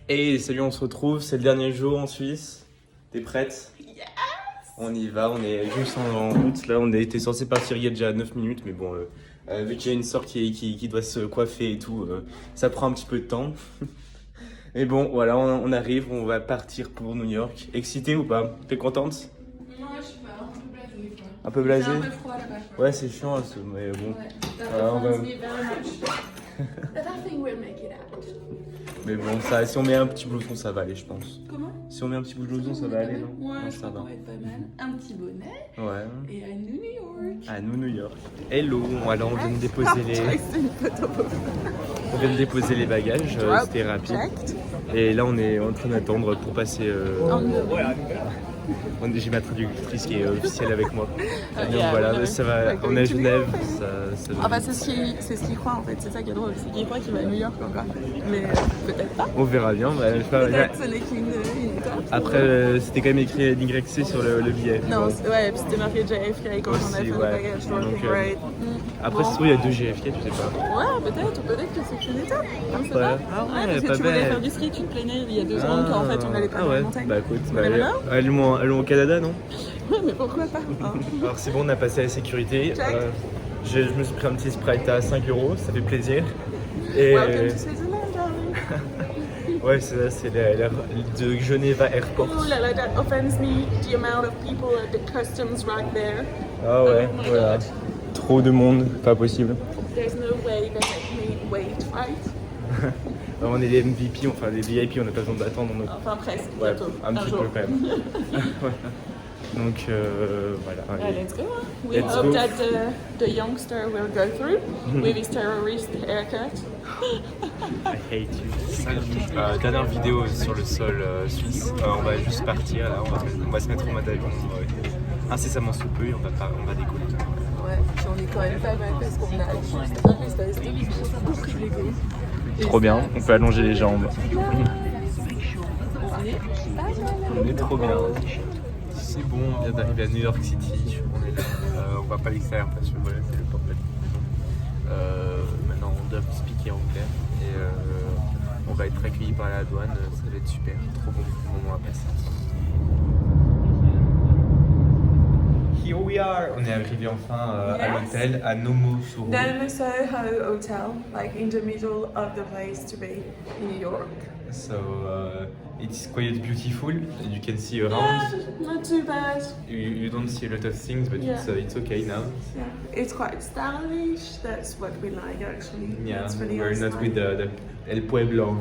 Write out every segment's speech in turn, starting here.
Et salut, on se retrouve, c'est le dernier jour en Suisse. T'es prête? Yes. On y va, on est juste en route. Là, on était censé partir il y a déjà 9 minutes, mais bon, vu qu'il y a une sœur qui doit se coiffer et tout, ça prend un petit peu de temps. Mais bon, voilà, on arrive, on va partir pour New York. Excitée ou pas? T'es contente? Non, je suis pas un peu blasée, quoi. Un peu blasée? C'est un peu froid là-bas, quoi. Ouais, c'est chiant, mais bon. Ouais, on va- that me very much. But I think we'll make it out. Mais bon, ça, si on met un petit blouson, ça va aller, je pense. Comment? Si on met un petit blouson, ça va aller, non? Ouais, Non, je ça crois va. qu'on va être pas mal. Un petit bonnet Ouais. et à New York. À nous, New York. Hello, alors on vient de déposer les... C'est une photo. On vient de déposer les bagages, c'était rapide. Et là, on est en train d'attendre pour passer. J'ai ma traductrice qui est officielle avec moi. Donc Yeah, voilà, ça va. On est à Genève. Ça Ah bah c'est ce qu'il croit en fait, c'est ça qui est drôle, c'est qu'il croit qu'il va à New York encore. Mais peut-être pas. On verra bien. Peut-être ce n'est qu'une étape. Après, c'était quand même écrit NYC sur le billet. Non, Bon. ouais, puis c'était marqué JFK quand on a Aussi, fait le ouais. bagage. Donc, Right. Après, Bon. c'est sûr, il y a 2 GFK, tu sais pas. Ouais, peut-être que c'est qu'une étape. On sait Ouais. pas. Ah ouais, parce que pas tu voulais bête. faire du ski, tu te plaignais il y a 2 ans qu'en fait on allait pas dans ouais. la montagne. Bah écoute, never know. allons au Canada, non? Ouais, mais pourquoi pas hein. Alors c'est bon, on a passé la sécurité. Check. Je me suis pris un petit Sprite à 5 €, ça fait plaisir. Et Welcome to Switzerland, darling. ouais, c'est l'air de Geneva Airport. Oh là là, that offends me, the amount of people at the customs right there. Ah ouais, Oh my voilà. God. Trop de monde, pas possible. There's no way they make me wait, right? Alors, on est les MVP, enfin les VIP, on n'a pas besoin d'attendre. Enfin presque, Ouais, bientôt. un petit jour. peu quand même. Voilà. Donc voilà. allez. Let's go. Hein. We Let's hope go. that the youngster will go through with his terrorist haircut. I hate you. Dernière vidéo sur le sol suisse. On va juste partir là, on va se mettre en mode avion incessamment sous peu et on va décoller. Ouais, puis on est quand même pas mal parce qu'on a juste un espèce de boucle Lego. Trop bien, on peut allonger les jambes. On est pas mal. On est trop bien. C'est bon, on vient d'arriver à New York City. On est là. On va pas l'extérieur parce que voilà, c'est le port de la maison. Maintenant, on doit speaker anglais et on va être accueillis par la douane. Ça va être super, trop bon moment à passer. Here we are. On est arrivé enfin à Yes. l'hôtel à Nomo Soho. Then Soho Hotel, like in the middle of the place to be in New York. So it's quite beautiful. You can see around. Yeah, not too bad. You don't see a lot of things, but Yeah. it's okay now. Yeah, it's quite stylish. That's what we like actually. Yeah, it's really we're nice not time. with the El Pueblo.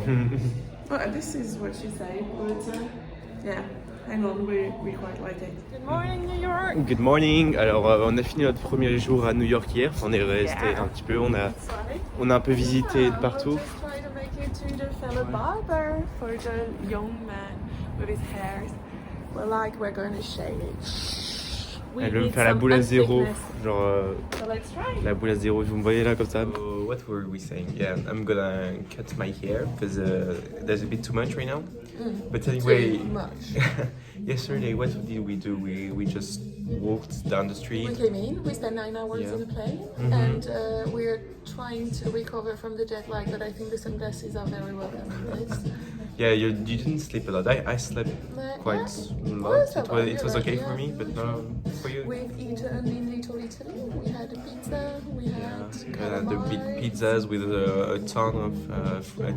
Well, this is what you say, but yeah, hang on, we quite like it. Good morning, New York. Good morning. Alors, on a fini notre premier jour à New York hier. Enfin, on est resté Yeah. un petit peu. On a Sorry. un peu visité de partout. We'll just try to make it to the fellow barber for the young man with his hair. Well, like we're going to shave it. We Elle veut me need faire la some boule à zéro. thickness. Genre, So let's try. la boule à zéro. Vous me voyez là comme ça. What were we saying? Yeah, I'm gonna cut my hair because there's a bit too much right now. But anyway, Too much. yesterday, what did we do? We just walked down the street. We came in, we spent 9 hours Yeah. in a plane, Mhm. and we're trying to recover from the jet lag, but I think the sunglasses are very welcome in this. Yeah, you didn't sleep a lot. I slept quite a lot. ça va, It was you're okay right, for yeah. me, but not for you. We've eaten in Little Italy. We had a pizza. We had The big calamari. pizzas with a ton of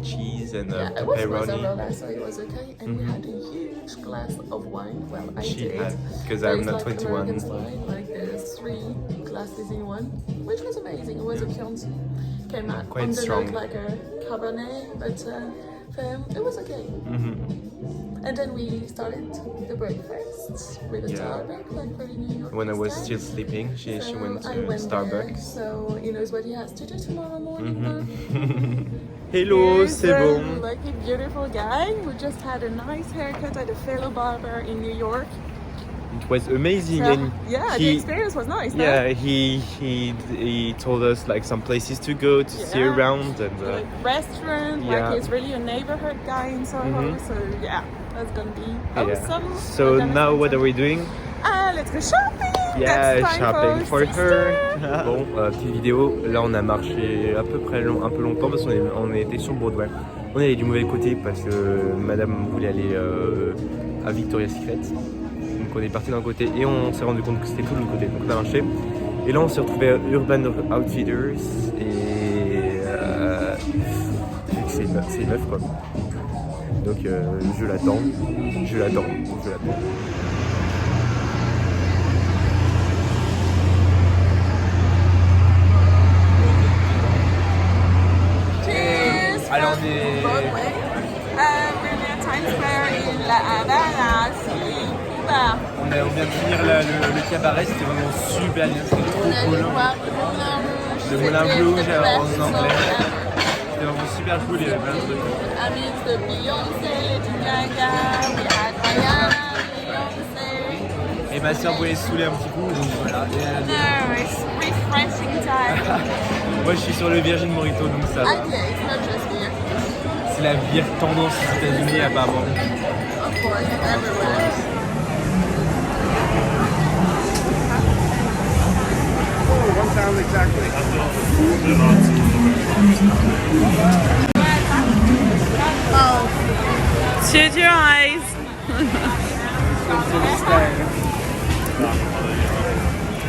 cheese and Yeah, it was pepperoni. mozzarella, so it was okay. And we had a huge glass of wine. Well, I She did. had, because But I'm it's not like 21. American style, like there's 3 glasses in one, which was amazing. It was a Chianti. Came out Quite on the strong. note like a Cabernet, but it was okay. Mhm. And then we started the breakfast with a Yeah. Starbucks, like pretty New York. When I was style. still sleeping, she went I to went Starbucks. there, so he knows what he has to do tomorrow morning. Mhm. Hello, Here's c'est bon. like a beautiful guy who just had a nice haircut at a fellow barber in New York. It was amazing. So, And yeah, the experience was nice. yeah, he told us like some places to go to see Yeah. around and. Like restaurant, Yeah. like he's really a neighborhood guy in Soho, Mhm. so yeah, that's gonna be Yeah. awesome. So We're gonna now spend what some- are we doing? Let's go shopping. Yeah, That's time shopping for her. sister. Bon, petite vidéo. Là, on a marché à peu près un peu longtemps parce qu'on était sur Broadway. On est allé du mauvais côté parce que madame voulait aller à Victoria's Secret. Donc on est parti d'un côté et on s'est rendu compte que c'était tout de l'autre côté. Donc on a marché. Et là on s'est retrouvé à Urban Outfitters et c'est une meuf quoi. Donc je l'attends. Alors on est... Times Square in La Habana, c'est Cuba. On vient de finir le cabaret, c'était vraiment super bien, c'était trop On cool. allait voir le Le Moulin Rouge en anglais. C'était C'était vraiment super cool, il y avait plein de trucs. I mean, the Beyoncé, Lady Gaga, we had Rihanna, Beyoncé. Et ma soeur voulait se saouler un petit coup, donc voilà. Et elle a dit... No, it's refreshing time. Moi je suis sur le Virgin Morito, donc ça va. Okay, it's not just beer. C'est la bière tendance aux États-Unis apparemment. Of course, everywhere. Oh. Shut your eyes.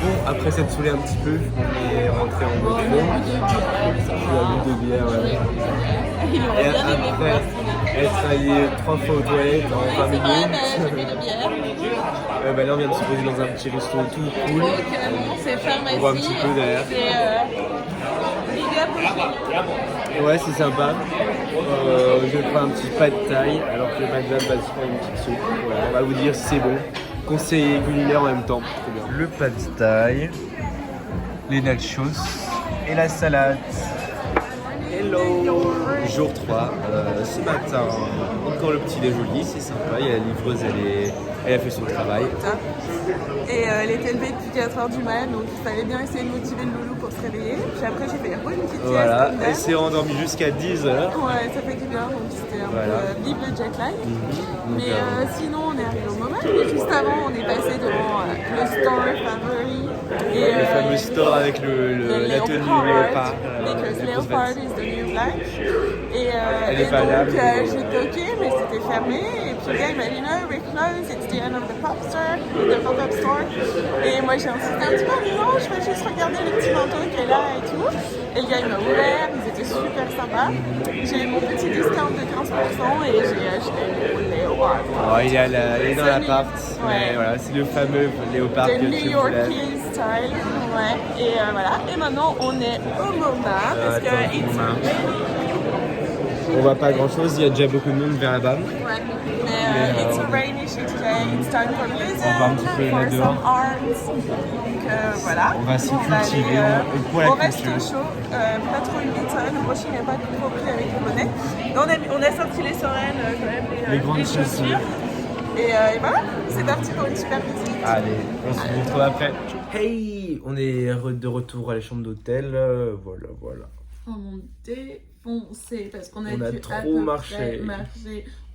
Bon, après s'être saoulé un petit peu, on est rentré en métro. J'ai bu de bière, ouais. Et après, être allé 3 fois aux toilettes en 20 minutes. Bah là on vient de se poser dans un petit resto tout cool. C'est pharmacie. On voit un petit peu derrière. Ouais, c'est sympa. Je prends un petit pas de taille alors que madame va se faire une petite soupe. Voilà, on va vous dire si c'est bon. Conseil culinaire en même temps. Très bien. Le pas de taille, les nachos et la salade. Hello. Jour 3, ce matin, encore le petit déjeuner, c'est sympa, il y a la livreuse, elle a fait son travail. Et elle était levée depuis 4h du mat, donc il fallait bien essayer de motiver le loulou pour se réveiller. Puis après j'ai fait une petite sieste. Voilà, elle s'est endormie jusqu'à 10h. Ouais, ça fait du bien, donc c'était un peu vive le jet lag. Mais sinon on est arrivé au moment, et juste avant on est passé devant le store favori. Et, le fameux store avec la tenue léopard. Because Leopard is the new black. Et donc j'ai toqué, mais c'était fermé. Et puis le gars il m'a dit no, we're closed, it's the end of the pop-up store. Et moi j'ai insisté un petit peu, mais non, je vais juste regarder le petit manteau qui est là et tout. Et le gars il m'a ouvert, ils étaient super sympas. J'ai eu mon petit discount de 15% et j'ai acheté mon léopard. Oh, il est dans l'appart, mais voilà, c'est le fameux léopard que tu New Yorkie style, ouais. Et voilà. Et maintenant on est au MoMA parce que on voit pas grand chose, il y a déjà beaucoup de monde vers là-bas. Ouais. Mais it's a rainy shit today, it's time for music, on va un petit peu for là-dehors. some arts. Donc voilà. On va s'y cultiver pour la au culture. resto chaud, pas trop humide, ça va, le prochain n'est pas trop pris avec le bonnet. On a sorti les sereines, quand même, les grandes chaussures. Et voilà, c'est parti pour une super visite. Allez, on se retrouve après. Hey, on est de retour à la chambre d'hôtel, voilà. Oh mon défoncé, parce qu'on a dû trop marcher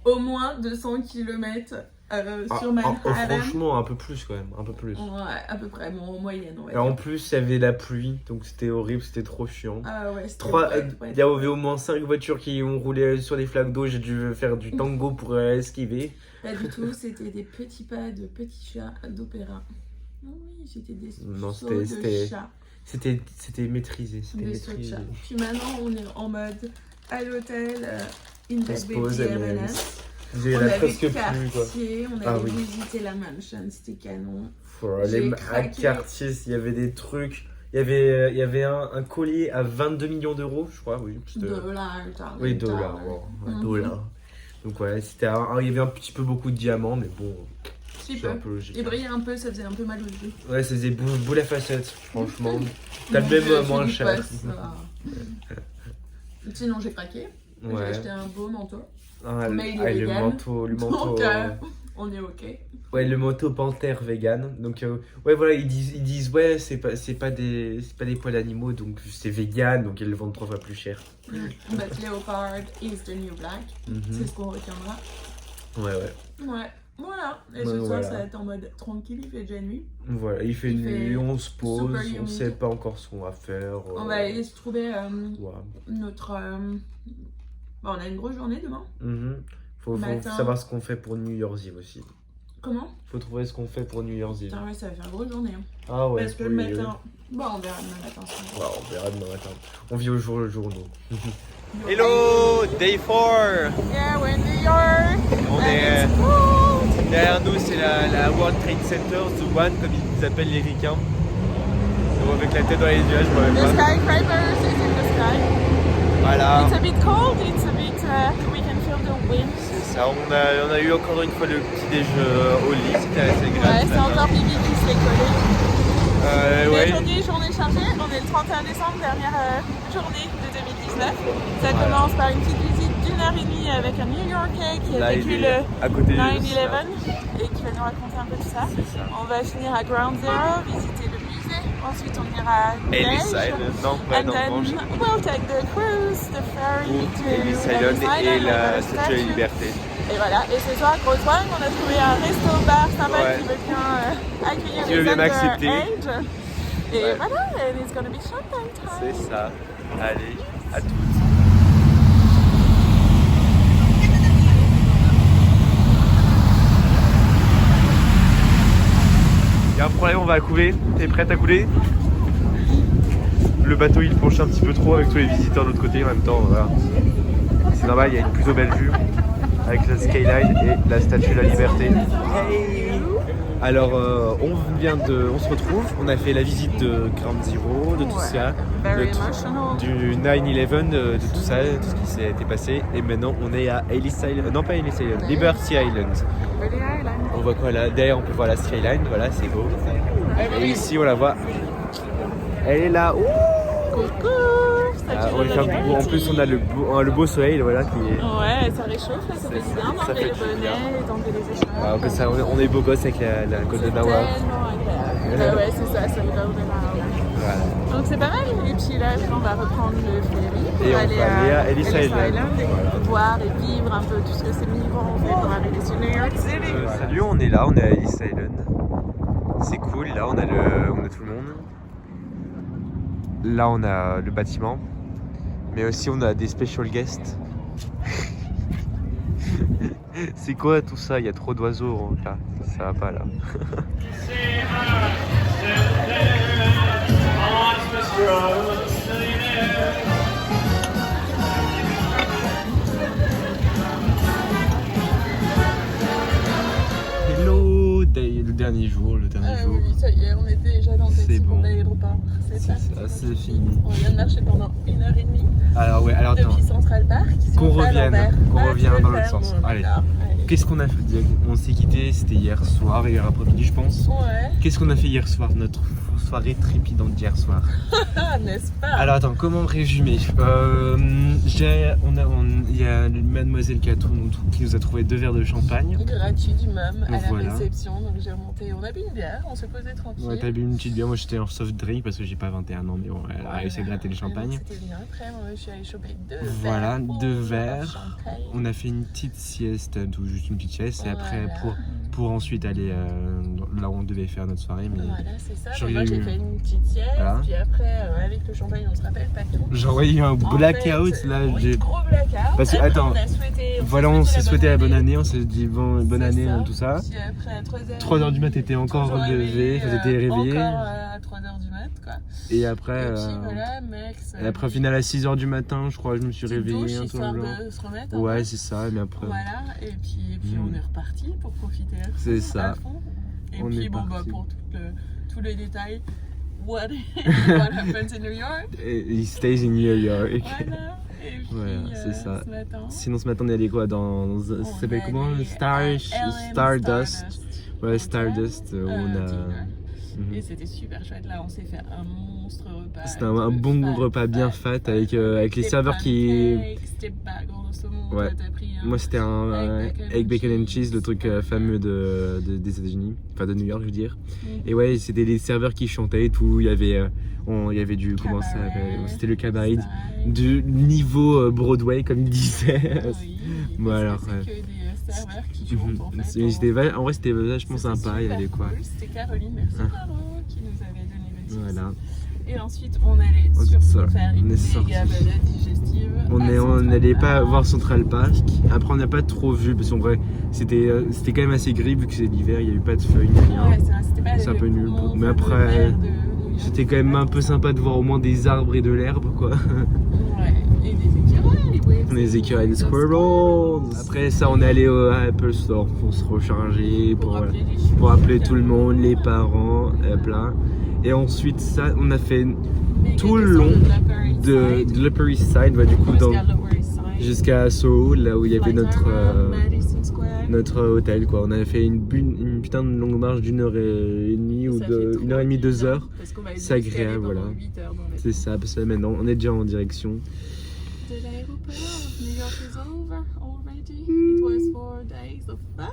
au moins 200 km sur Manhattan. Franchement, un peu plus quand même, un peu plus. Ouais, à peu près, en moyenne. Et en plus, il y avait la pluie, donc c'était horrible, c'était trop chiant. Ah ouais, il y avait au moins 5 voitures qui ont roulé sur des flaques d'eau, j'ai dû faire du tango pour esquiver. Pas du tout, c'était des petits pas de petits chats d'opéra. Oh oui, c'était des sauts de chats. C'était maîtrisé, Puis maintenant, on est en mode à l'hôtel, in bed with the M&S. J'ai presque plus quoi. On avait visité la mansion, c'était canon. À Cartier, il y avait des trucs. Il y avait un collier à 22 millions d'euros, je crois. Oui, dollars. Oui, dollars. Dollars. Donc ouais, il y avait un petit peu beaucoup de diamants, mais bon. C'est un peu logique. Il brillait un peu, ça faisait un peu mal aux yeux. Ouais, ça faisait boule à facette, franchement. T'as le même moins cher. Sinon, j'ai craqué. J'ai acheté un beau manteau. Mais il est vegan. Le manteau. Donc, on est ok. Ouais, le manteau panthère vegan. Donc, ouais, voilà, ils disent ouais, c'est pas des poils d'animaux, donc c'est vegan, donc ils le vendent 3 fois plus cher. But Leopard is the new black. C'est ce qu'on retiendra. Ouais. Voilà, et ce soir ça va être en mode tranquille, il fait déjà nuit. Voilà, il fait nuit, on se pose, on sait pas encore ce qu'on va faire. On va aller se trouver notre Bon, on a une grosse journée demain. Faut savoir ce qu'on fait pour New Year's Eve aussi. Comment? Faut trouver ce qu'on fait pour New Year's Eve. Putain, ouais, ça va faire une grosse journée. Hein. Ah ouais. Parce que le matin. Bon, on verra demain matin. Ouais, on verra demain matin. On vit au jour le jour, nous. Hello, day 4. Yeah, we're in New York. On est cold. derrière nous, c'est la World Trade Center, The One, comme ils appellent les ricains. Donc avec la tête dans les nuages, moi. The skyscrapers is in the sky. Voilà. It's a bit cold. It's a bit. We can feel the wind. C'est ça. On a eu encore une fois le petit déj au lit. C'était assez agréable. Ouais, c'est encore Bibi qui se l'est collé. Ouais. Aujourd'hui, journée chargée. On est le 31 décembre, dernière journée de 2019. Ça commence par une petite visite d'1h30 avec un New-Yorkais qui a vécu le 9/11 et qui va nous raconter un peu tout ça. On va finir à Ground Zero, visiter le musée. Ensuite, on ira à Ellis Island. And then we'll take the cruise, the ferry to Ellis Island et la Statue de la Liberté. Et voilà, et ce soir, grosse vague, on a trouvé un resto-bar sympa qui veut bien accueillir les underage. Et voilà, and it's gonna be champagne time. C'est ça. Allez, à toutes. Il y a un problème, on va couler. T'es prête à couler? Le bateau il penche un petit peu trop avec tous les visiteurs de l'autre côté en même temps. Voilà. C'est normal, il y a une plutôt belle vue avec la skyline et la Statue de la Liberté. Hey. Alors on se retrouve, on a fait la visite de Ground Zero, de tout ça, du 9/11, de tout ça, de tout ce qui s'est passé. Et maintenant on est à Ellis Island, non pas Ellis Island, Liberty Island. On voit quoi là? Derrière on peut voir la skyline, voilà c'est beau. Et ici on la voit, elle est là. Coucou. En plus on a le beau soleil voilà qui est... Ouais, ça réchauffe là, ça fait bien d'enlever le bonnet, d'enlever les écharpes. On est beau gosse avec la côte de Nawa. Ouais, c'est ça, c'est le Golden Hour. Voilà. Donc c'est pas mal. Et puis là, on va reprendre le ferry pour aller à Ellis Island et voir et vivre un peu tout ce que ces migrants ont fait pour arriver sur New York City. Salut, on est là, on est à Ellis Island. C'est cool, là on a tout le monde. Là on a le bâtiment. Mais aussi on a des special guests. C'est quoi tout ça? Il y a trop d'oiseaux là, ça va pas là. Hello, le dernier jour. Oui, ça y est, on est déjà dans l'aéroport. C'est ça, c'est fini. On vient de marcher pendant 1h30. Alors attends. Depuis Central Park. Qu'on revienne dans l'autre sens. Allez. Qu'est-ce qu'on a fait? On s'est quitté, c'était hier après-midi je pense. Ouais. Qu'est-ce qu'on a fait hier soir, notre soirée trépidante d'hier soir? N'est-ce pas? Alors attends, comment résumer? Il y a Mademoiselle Catou qui nous a trouvé 2 verres de champagne. Gratuit du MUM à la réception, donc j'ai remonté, on a bu une bière, on s'est posé tranquille. Ouais, t'as bu une petite bière, moi j'étais en soft drink parce que j'ai pas 21 ans, mais bon, elle a réussi à gratter le champagne. C'était bien, après moi je suis allée choper 2 verres. Voilà, 2 verres. On a fait une petite sieste, juste une petite sieste, et après pour ensuite aller là où on devait faire notre soirée. Mais voilà, c'est ça. Moi j'ai fait une petite sieste, puis après avec le champagne on se rappelle pas tout. J'ai envoyé un blackout là. Gros blackout. Parce que attends, on s'est souhaité la bonne année, on s'est dit bonne année, tout ça. Puis après à 3h du mat, t'étais encore levé, t'étais réveillé. Encore à 3h du mat quoi. Et après, voilà, mec, et après au final à 6h du matin, je crois, je me suis réveillé. Histoire de se remettre. Ouais, c'est ça, mais après. Voilà, et puis on est reparti pour profiter. C'est ça. Et puis pour tous les détails, what happens in New York? He stays in New York. Voilà. Et puis, c'est ça. Sinon ce matin on est allé quoi dans ça s'appelle comment? Stardust. Ouais, Stardust. Et c'était super chouette, là on s'est fait un monstre repas. C'était un bon repas bien fat avec les serveurs qui... Ouais. Moi c'était un egg bacon and cheese, le truc fameux des États-Unis, enfin de New York je veux dire. Et ouais, c'était les serveurs qui chantaient et tout, il y avait du comment ça s'appelle, c'était le cabaret du niveau Broadway comme ils disaient. Bon alors serveurs qui chantent en fait. En vrai c'était vachement sympa, il y avait quoi. C'était Caroline, merci Caro, qui nous avait donné le tips. Voilà. Et ensuite, on allait surtout faire une méga balade digestive. On n'allait pas voir Central Park. Après, on n'a pas trop vu parce qu'en vrai, c'était quand même assez gris vu que c'est l'hiver, il n'y a eu pas de feuilles. Ouais, c'était pas c'est un peu nul. Mais après, c'était quand même un peu sympa de voir au moins des arbres et de l'herbe, quoi. Ouais, et des écureuils. Les écureuils, les squirrels. Après ça, on est allé au Apple Store pour se recharger, pour appeler tout le monde, les parents, plein. Et ensuite, ça, on a fait tout le long de l'Upper East Side, du coup, jusqu'à Soho, là où il y avait notre hôtel, quoi. On avait fait une putain de longue marche d'1h30 ou 1h30, 2 heures. C'est agréable, voilà. C'est ça, parce que maintenant, on est déjà en direction de l'aéroport. New York is over already. It was 4 days of fun.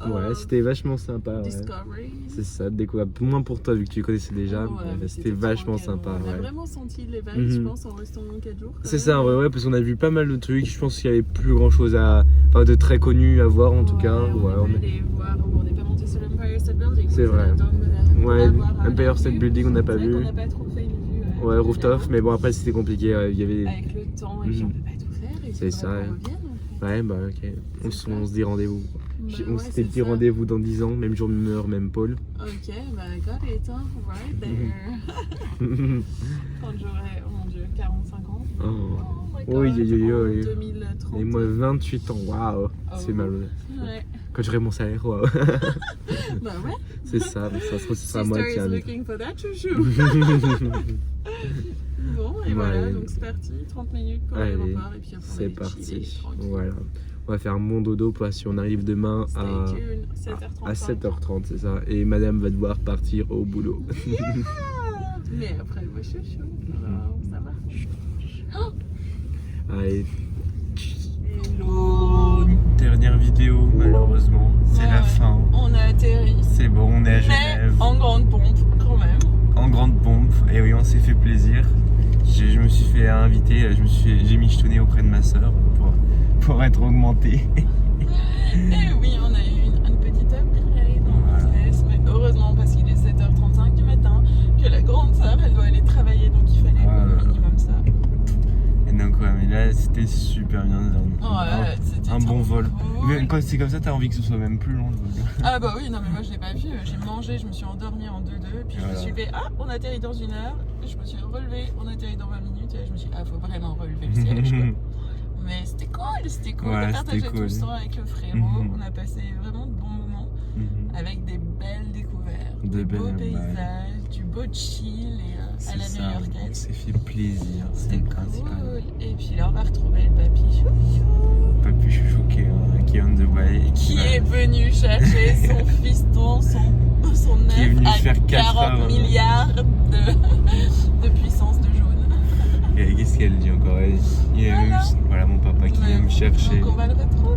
Ouais, c'était vachement sympa. Ouais. C'est ça, découvrir. Moins pour toi vu que tu connaissais déjà. Ouais, c'était vachement sympa. On a vraiment senti les vibes, je pense, en restant 4 jours. C'est ça, ouais, parce qu'on a vu pas mal de trucs. Je pense qu'il y avait plus grand chose de très connu à voir en tout cas. On est allé voir, on n'est pas monté sur l'Empire State Building. C'est vrai. Ouais, Empire State Building, on n'a pas vu. On n'a pas trop fait une vue. Ouais, rooftop, mais bon, après c'était compliqué. Il y avait... Avec le temps, et puis on peut pas tout faire. C'est ça. Ouais, bah ok. On se dit rendez-vous. On s'était dit rendez-vous dans 10 ans, même jour, même heure, même pôle. Ok, bah got it, hein, right there. Quand j'aurai, oh mon dieu, 45 ans. Oh oui, oui, 2030. Et moi 28 ans, waouh, c'est malheureux. Ouais. Quand j'aurai mon salaire, waouh. Bah ouais. C'est ça, ça sera moi qui invite. Looking for that chouchou. Bon, et voilà, donc c'est parti, 30 minutes pour l'aéroport, et puis après c'est parti, voilà. On va faire mon dodo si on arrive demain à 7h30, c'est ça. Et madame va devoir partir au boulot. Yeah. Mais après, moi chouchou, alors ça va. Oh. Allez. Hello. Dernière vidéo, malheureusement. C'est la fin. On a atterri. C'est bon, on est à Genève. Mais en grande pompe, quand même. En grande pompe. Et oui, on s'est fait plaisir. Je me suis fait inviter, j'ai michetonné auprès de ma soeur pour être augmenté. Et oui, on a eu une petite upgrade dans le business, mais heureusement parce qu'il est 7h35 du matin, que la grande sœur elle doit aller travailler, donc il fallait au minimum ça. Et donc ouais, mais là c'était super bien. Ouais, c'était un bon vol. Cool. Mais quand c'est comme ça, t'as envie que ce soit même plus long le vol. Ah bah oui, non mais moi je l'ai pas vu, j'ai mangé, je me suis endormie en 2-2, puis je me suis fait on atterrit dans 1 heure, je me suis relevée, on atterrit dans 20 minutes, et je me suis dit faut vraiment relever le siège quoi. Mais c'était cool, ouais, de partager tout le temps avec le frérot, on a passé vraiment de bons moments, avec des belles découvertes, des beaux paysages, du beau chill et à la new-yorkaise. On s'est fait plaisir, c'était cool. Et puis là on va retrouver le papy chouchou. Papy chouchou qui est on the way. Qui est venu chercher son fiston, son œuf à 40 milliards de puissance de jaune. Et qu'est-ce qu'elle dit encore? Voilà mon papa qui vient me chercher. Donc on va le retrouver.